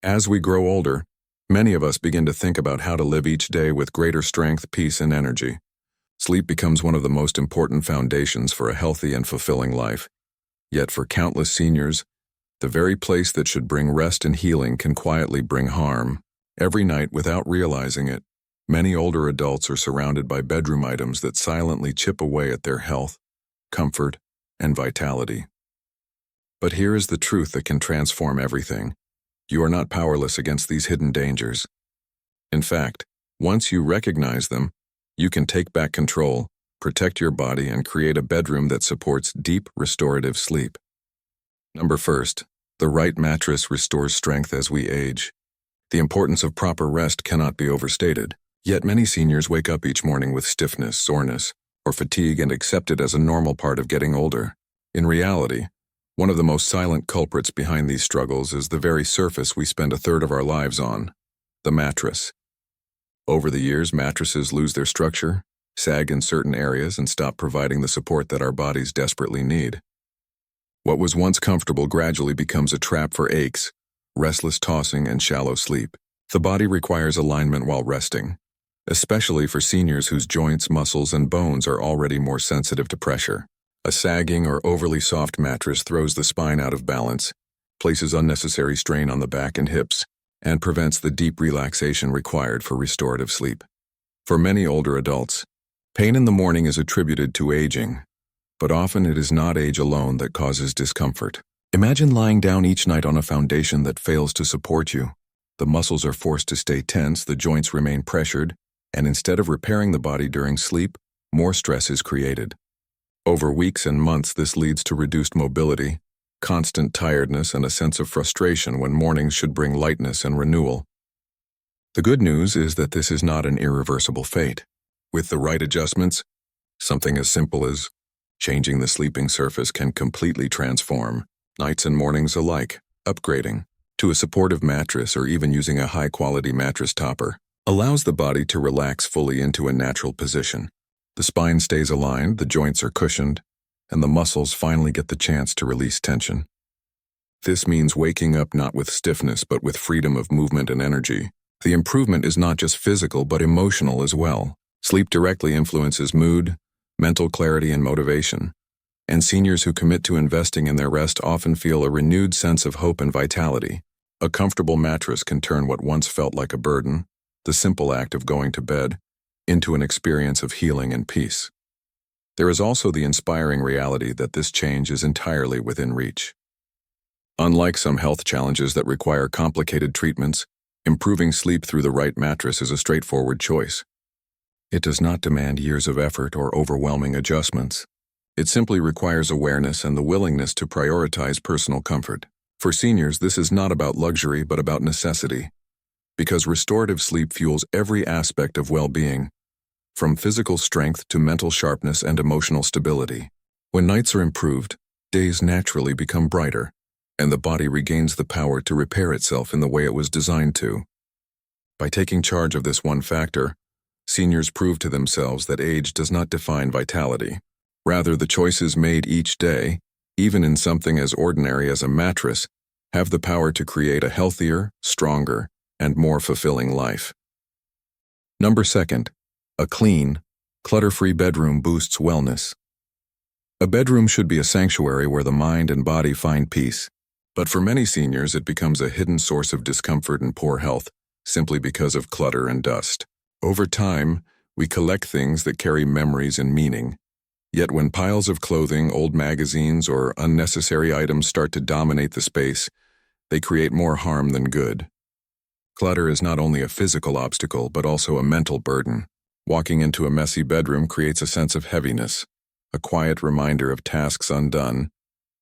As we grow older, many of us begin to think about how to live each day with greater strength, peace, and energy. Sleep becomes one of the most important foundations for a healthy and fulfilling life. Yet for countless seniors, the very place that should bring rest and healing can quietly bring harm. Every night, without realizing it, many older adults are surrounded by bedroom items that silently chip away at their health, comfort, and vitality. But here is the truth that can transform everything. You are not powerless against these hidden dangers. In fact, once you recognize them, you can take back control, protect your body, and create a bedroom that supports deep, restorative sleep. Number first, the right mattress restores strength as we age. The importance of proper rest cannot be overstated, yet many seniors wake up each morning with stiffness, soreness, or fatigue and accept it as a normal part of getting older. In reality, one of the most silent culprits behind these struggles is the very surface we spend a third of our lives on, the mattress. Over the years, mattresses lose their structure, sag in certain areas, and stop providing the support that our bodies desperately need. What was once comfortable gradually becomes a trap for aches, restless tossing, and shallow sleep. The body requires alignment while resting, especially for seniors whose joints, muscles, and bones are already more sensitive to pressure. A sagging or overly soft mattress throws the spine out of balance, places unnecessary strain on the back and hips, and prevents the deep relaxation required for restorative sleep. For many older adults, pain in the morning is attributed to aging, but often it is not age alone that causes discomfort. Imagine lying down each night on a foundation that fails to support you. The muscles are forced to stay tense, the joints remain pressured, and instead of repairing the body during sleep, more stress is created. Over weeks and months, this leads to reduced mobility, constant tiredness, and a sense of frustration when mornings should bring lightness and renewal. The good news is that this is not an irreversible fate. With the right adjustments, something as simple as changing the sleeping surface can completely transform nights and mornings alike. Upgrading to a supportive mattress or even using a high-quality mattress topper allows the body to relax fully into a natural position. The spine stays aligned, the joints are cushioned, and the muscles finally get the chance to release tension. This means waking up not with stiffness but with freedom of movement and energy. The improvement is not just physical but emotional as well. Sleep directly influences mood, mental clarity, and motivation, and seniors who commit to investing in their rest often feel a renewed sense of hope and vitality. A comfortable mattress can turn what once felt like a burden, the simple act of going to bed, into an experience of healing and peace. There is also the inspiring reality that this change is entirely within reach. Unlike some health challenges that require complicated treatments, improving sleep through the right mattress is a straightforward choice. It does not demand years of effort or overwhelming adjustments. It simply requires awareness and the willingness to prioritize personal comfort. For seniors, this is not about luxury but about necessity, because restorative sleep fuels every aspect of well-being, from physical strength to mental sharpness and emotional stability. When nights are improved, days naturally become brighter, and the body regains the power to repair itself in the way it was designed to. By taking charge of this one factor, seniors prove to themselves that age does not define vitality. Rather, the choices made each day, even in something as ordinary as a mattress, have the power to create a healthier, stronger, and more fulfilling life. Number second, a clean, clutter-free bedroom boosts wellness. A bedroom should be a sanctuary where the mind and body find peace, but for many seniors it becomes a hidden source of discomfort and poor health simply because of clutter and dust. Over time, we collect things that carry memories and meaning. Yet when piles of clothing, old magazines, or unnecessary items start to dominate the space, they create more harm than good. Clutter is not only a physical obstacle but also a mental burden. Walking into a messy bedroom creates a sense of heaviness, a quiet reminder of tasks undone,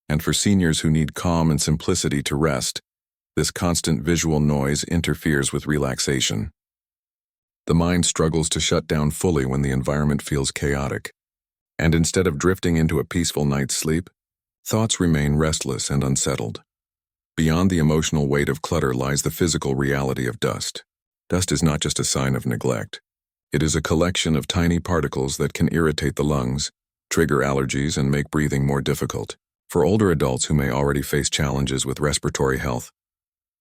and for seniors who need calm and simplicity to rest, this constant visual noise interferes with relaxation. The mind struggles to shut down fully when the environment feels chaotic, and instead of drifting into a peaceful night's sleep, thoughts remain restless and unsettled. Beyond the emotional weight of clutter lies the physical reality of dust. Dust is not just a sign of neglect. It is a collection of tiny particles that can irritate the lungs, trigger allergies, and make breathing more difficult. For older adults who may already face challenges with respiratory health,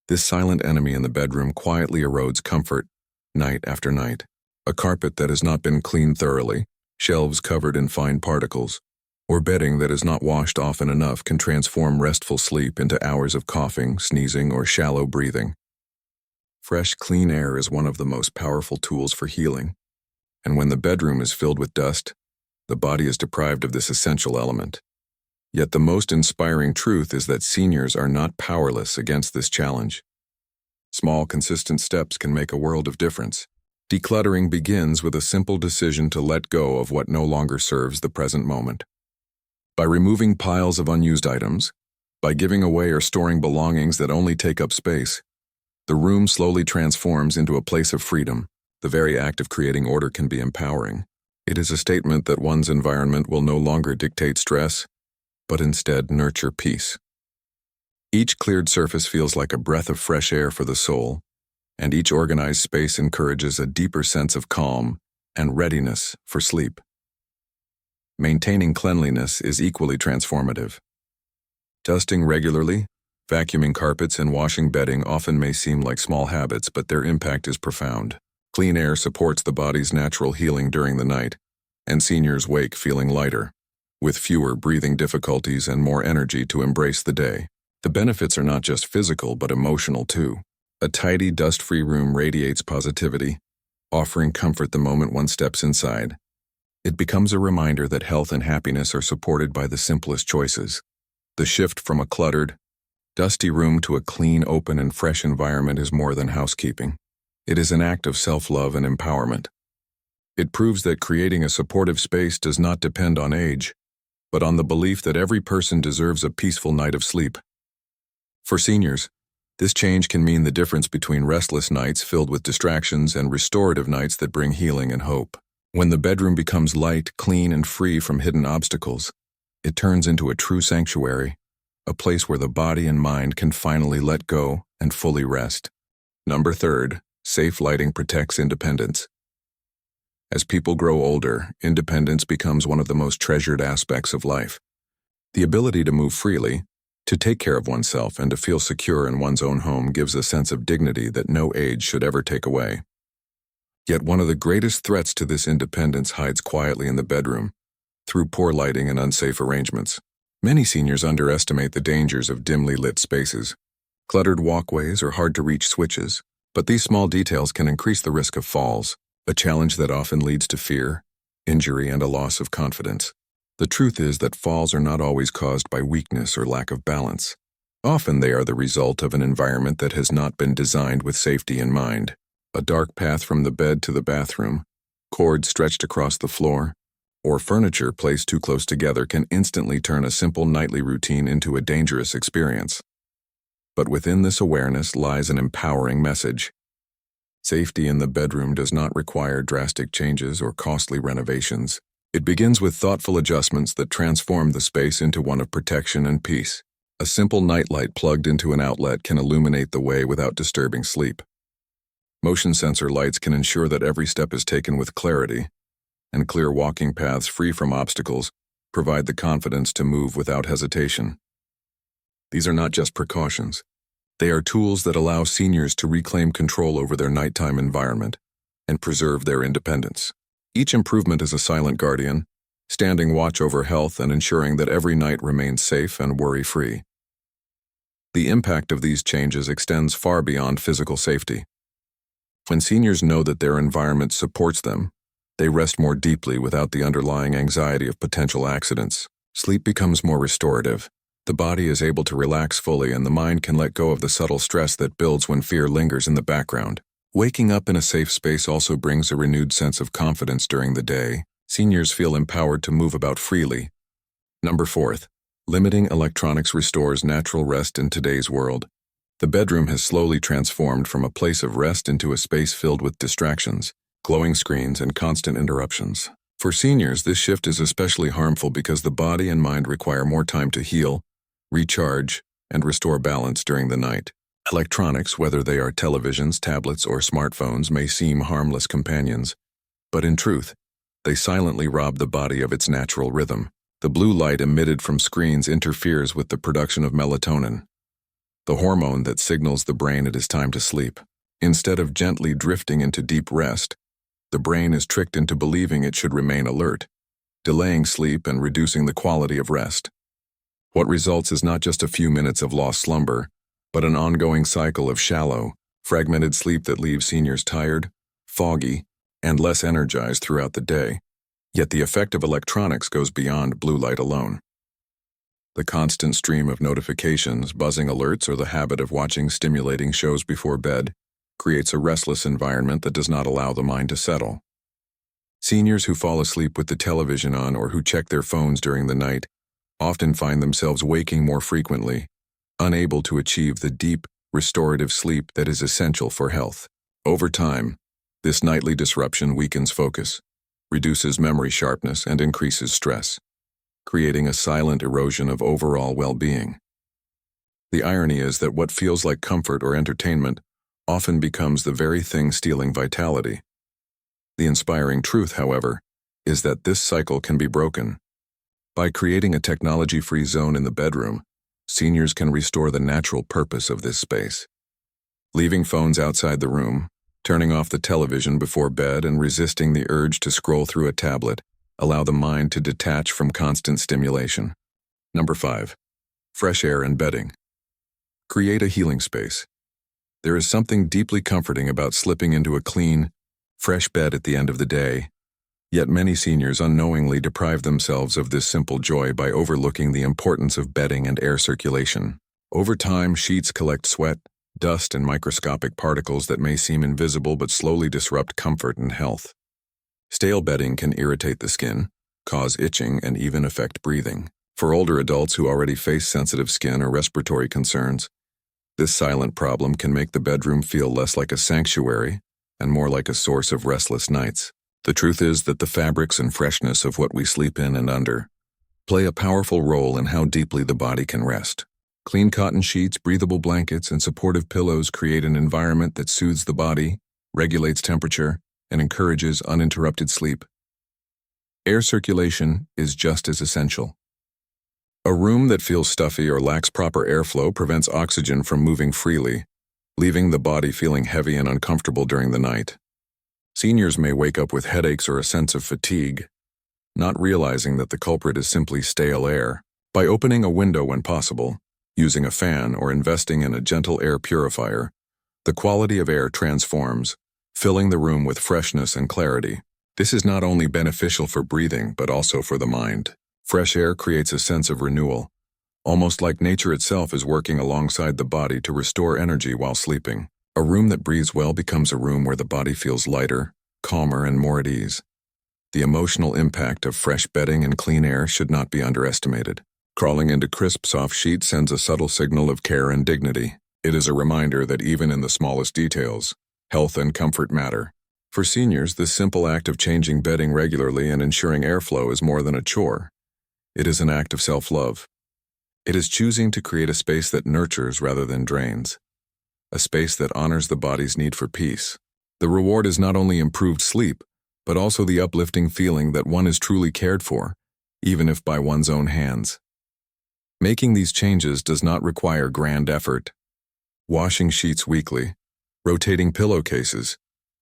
This silent enemy in the bedroom quietly erodes comfort, night after night. A carpet that has not been cleaned thoroughly, shelves covered in fine particles, or bedding that is not washed often enough can transform restful sleep into hours of coughing, sneezing, or shallow breathing. Fresh, clean air is one of the most powerful tools for healing, and when the bedroom is filled with dust, the body is deprived of this essential element. Yet the most inspiring truth is that seniors are not powerless against this challenge. Small, consistent steps can make a world of difference. Decluttering begins with a simple decision to let go of what no longer serves the present moment. By removing piles of unused items, by giving away or storing belongings that only take up space, the room slowly transforms into a place of freedom. The very act of creating order can be empowering. It is a statement that one's environment will no longer dictate stress, but instead nurture peace. Each cleared surface feels like a breath of fresh air for the soul, and each organized space encourages a deeper sense of calm and readiness for sleep. Maintaining cleanliness is equally transformative. Dusting regularly, vacuuming carpets, and washing bedding often may seem like small habits, but their impact is profound. Clean air supports the body's natural healing during the night, and seniors wake feeling lighter, with fewer breathing difficulties and more energy to embrace the day. The benefits are not just physical but emotional too. A tidy, dust-free room radiates positivity, offering comfort the moment one steps inside. It becomes a reminder that health and happiness are supported by the simplest choices. The shift from a cluttered, dusty room to a clean, open, and fresh environment is more than housekeeping. It is an act of self-love and empowerment. It proves that creating a supportive space does not depend on age, but on the belief that every person deserves a peaceful night of sleep. For seniors, this change can mean the difference between restless nights filled with distractions and restorative nights that bring healing and hope. When the bedroom becomes light, clean, and free from hidden obstacles, it turns into a true sanctuary, a place where the body and mind can finally let go and fully rest. Number 3, safe lighting protects independence. As people grow older, independence becomes one of the most treasured aspects of life. The ability to move freely, to take care of oneself, and to feel secure in one's own home gives a sense of dignity that no age should ever take away. Yet one of the greatest threats to this independence hides quietly in the bedroom, through poor lighting and unsafe arrangements. Many seniors underestimate the dangers of dimly lit spaces, cluttered walkways, or hard-to-reach switches, but these small details can increase the risk of falls, a challenge that often leads to fear, injury, and a loss of confidence. The truth is that falls are not always caused by weakness or lack of balance. Often they are the result of an environment that has not been designed with safety in mind. A dark path from the bed to the bathroom, cords stretched across the floor, or furniture placed too close together can instantly turn a simple nightly routine into a dangerous experience. But within this awareness lies an empowering message. Safety in the bedroom does not require drastic changes or costly renovations. It begins with thoughtful adjustments that transform the space into one of protection and peace. A simple nightlight plugged into an outlet can illuminate the way without disturbing sleep. Motion sensor lights can ensure that every step is taken with clarity, and clear walking paths free from obstacles provide the confidence to move without hesitation. These are not just precautions. They are tools that allow seniors to reclaim control over their nighttime environment and preserve their independence. Each improvement is a silent guardian, standing watch over health and ensuring that every night remains safe and worry-free. The impact of these changes extends far beyond physical safety. When seniors know that their environment supports them, they rest more deeply without the underlying anxiety of potential accidents. Sleep becomes more restorative. The body is able to relax fully, and the mind can let go of the subtle stress that builds when fear lingers in the background. Waking up in a safe space also brings a renewed sense of confidence during the day. Seniors feel empowered to move about freely. Number 4, limiting electronics restores natural rest in today's world. The bedroom has slowly transformed from a place of rest into a space filled with distractions, glowing screens, and constant interruptions. For seniors, this shift is especially harmful because the body and mind require more time to heal, recharge, and restore balance during the night. Electronics, whether they are televisions, tablets, or smartphones, may seem harmless companions, but in truth, they silently rob the body of its natural rhythm. The blue light emitted from screens interferes with the production of melatonin, the hormone that signals the brain it is time to sleep. Instead of gently drifting into deep rest, the brain is tricked into believing it should remain alert, delaying sleep and reducing the quality of rest. What results is not just a few minutes of lost slumber, but an ongoing cycle of shallow, fragmented sleep that leaves seniors tired, foggy, and less energized throughout the day. Yet the effect of electronics goes beyond blue light alone. The constant stream of notifications, buzzing alerts, or the habit of watching stimulating shows before bed creates a restless environment that does not allow the mind to settle. Seniors who fall asleep with the television on or who check their phones during the night often find themselves waking more frequently, unable to achieve the deep, restorative sleep that is essential for health. Over time, this nightly disruption weakens focus, reduces memory sharpness, and increases stress, creating a silent erosion of overall well-being. The irony is that what feels like comfort or entertainment often becomes the very thing stealing vitality. The inspiring truth, however, is that this cycle can be broken. By creating a technology-free zone in the bedroom, seniors can restore the natural purpose of this space. Leaving phones outside the room, turning off the television before bed, and resisting the urge to scroll through a tablet allow the mind to detach from constant stimulation. Number 5. Fresh air and bedding. Create a healing space. There is something deeply comforting about slipping into a clean, fresh bed at the end of the day, yet many seniors unknowingly deprive themselves of this simple joy by overlooking the importance of bedding and air circulation. Over time, sheets collect sweat, dust, and microscopic particles that may seem invisible but slowly disrupt comfort and health. Stale bedding can irritate the skin, cause itching, and even affect breathing. For older adults who already face sensitive skin or respiratory concerns, this silent problem can make the bedroom feel less like a sanctuary and more like a source of restless nights. The truth is that the fabrics and freshness of what we sleep in and under play a powerful role in how deeply the body can rest. Clean cotton sheets, breathable blankets, and supportive pillows create an environment that soothes the body, regulates temperature, and encourages uninterrupted sleep. Air circulation is just as essential. A room that feels stuffy or lacks proper airflow prevents oxygen from moving freely, leaving the body feeling heavy and uncomfortable during the night. Seniors may wake up with headaches or a sense of fatigue, not realizing that the culprit is simply stale air. By opening a window when possible, using a fan, or investing in a gentle air purifier, the quality of air transforms, filling the room with freshness and clarity. This is not only beneficial for breathing, but also for the mind. Fresh air creates a sense of renewal, almost like nature itself is working alongside the body to restore energy while sleeping. A room that breathes well becomes a room where the body feels lighter, calmer, and more at ease. The emotional impact of fresh bedding and clean air should not be underestimated. Crawling into crisp, soft sheets sends a subtle signal of care and dignity. It is a reminder that even in the smallest details, health and comfort matter. For seniors, this simple act of changing bedding regularly and ensuring airflow is more than a chore. It is an act of self-love. It is choosing to create a space that nurtures rather than drains, a space that honors the body's need for peace. The reward is not only improved sleep, but also the uplifting feeling that one is truly cared for, even if by one's own hands. Making these changes does not require grand effort. Washing sheets weekly, rotating pillowcases,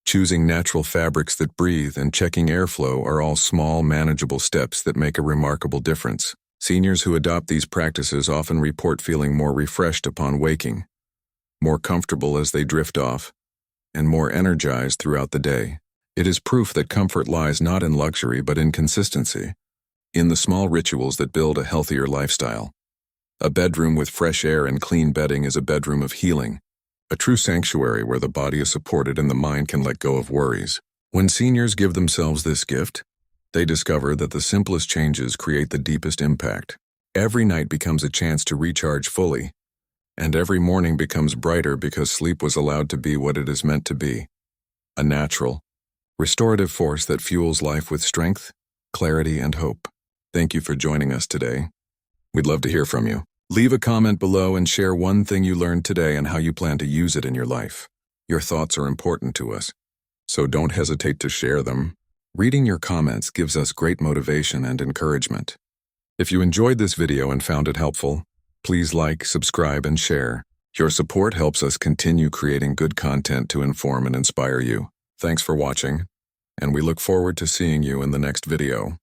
choosing natural fabrics that breathe, and checking airflow are all small, manageable steps that make a remarkable difference. Seniors who adopt these practices often report feeling more refreshed upon waking, more comfortable as they drift off, and more energized throughout the day. It is proof that comfort lies not in luxury but in consistency, in the small rituals that build a healthier lifestyle. A bedroom with fresh air and clean bedding is a bedroom of healing, a true sanctuary where the body is supported and the mind can let go of worries. When seniors give themselves this gift, they discover that the simplest changes create the deepest impact. Every night becomes a chance to recharge fully, and every morning becomes brighter because sleep was allowed to be what it is meant to be, a natural, restorative force that fuels life with strength, clarity, and hope. Thank you for joining us today. We'd love to hear from you. Leave a comment below and share one thing you learned today and how you plan to use it in your life. Your thoughts are important to us, so don't hesitate to share them. Reading your comments gives us great motivation and encouragement. If you enjoyed this video and found it helpful, please like, subscribe, and share. Your support helps us continue creating good content to inform and inspire you. Thanks for watching, and we look forward to seeing you in the next video.